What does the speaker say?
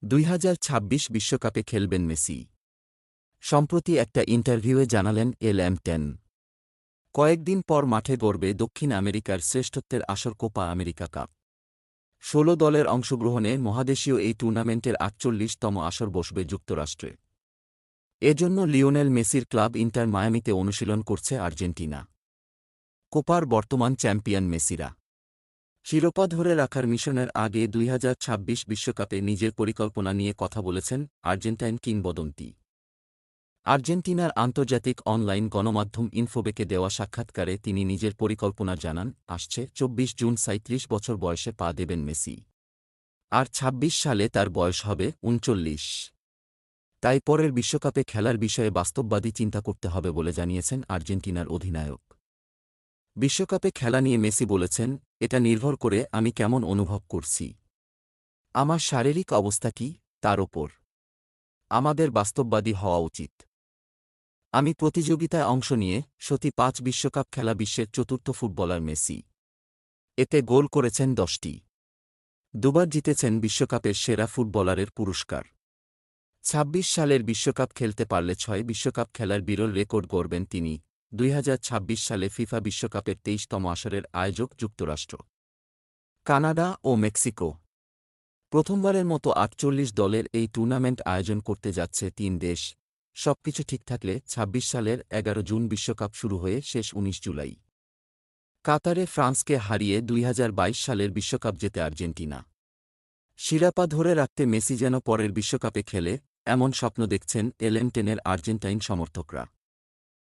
2026 বিশ্বকাপে খেলবেন মেসি। সম্প্রতি একটা ইন্টারভিউয়ে জানালেন LM10। কয়েকদিন পর মাঠে গড়বে দক্ষিণ আমেরিকার শ্রেষ্ঠত্বের আসর কোপা আমেরিকা কাপ। ১৬ দলের অংশগ্রহণে মহাদেশীয় এই টুর্নামেন্টের ৪৮তম আসর বসবে যুক্তরাষ্ট্রে। এজন্য লিওনেল মেসির ক্লাব ইন্টার মায়ামিতে অনুশীলন করছে আর্জেন্টিনা। কোপার বর্তমান চ্যাম্পিয়ন মেসিরা শিরোপা ধরে রাখার মিশনের আগে 2026 বিশ্বকাপে নিজের পরিকল্পনা নিয়ে কথা বলেছেন আর্জেন্টাইন কিংবদন্তি। আর্জেন্টিনার আন্তর্জাতিক অনলাইন গণমাধ্যম ইনফোবেকে দেওয়া সাক্ষাৎকারে তিনি নিজের পরিকল্পনা জানান। আসছে ২৪ জুন ৩৭ বছর বয়সে পা দেবেন মেসি। আর ২৬ সালে তার বয়স হবে ৩৯। তাই পরের বিশ্বকাপে খেলার বিষয়ে বাস্তববাদী চিন্তা করতে হবে বলে জানিয়েছেন আর্জেন্টিনার অধিনায়ক। বিশ্বকাপে খেলা নিয়ে মেসি বলেছেন, এটা নির্ভর করে আমি কেমন অনুভব করছি, আমার শারীরিক অবস্থা কি, তার ওপর। আমাদের বাস্তববাদী হওয়া উচিত। আমি প্রতিযোগিতায় অংশ নিয়ে ৫ বিশ্বকাপ খেলা বিশ্বের চতুর্থ ফুটবলার মেসি। এতে গোল করেছেন ১০টি। দুবার জিতেছেন বিশ্বকাপের সেরা ফুটবলারের পুরস্কার। ২৬ সালের বিশ্বকাপ খেলতে পারলে ৬ বিশ্বকাপ খেলার বিরল রেকর্ড গড়বেন তিনি। ২০২৬ সালে ফিফা বিশ্বকাপের ২৩তম আসরের আয়োজক যুক্তরাষ্ট্র, কানাডা ও মেক্সিকো। প্রথমবারের মতো ৪৮ দলের এই টুর্নামেন্ট আয়োজন করতে যাচ্ছে ৩ দেশ। সবকিছু ঠিক থাকলে ২৬ সালের ১১ জুন বিশ্বকাপ শুরু হয়ে শেষ ১৯ জুলাই। কাতারে ফ্রান্সকে হারিয়ে ২০২২ সালের বিশ্বকাপ জেতে আর্জেন্টিনা। শিরোপা ধরে রাখতে মেসি যেন পরের বিশ্বকাপে খেলে, এমন স্বপ্ন দেখছেন LM10-এর আর্জেন্টাইন সমর্থকরা।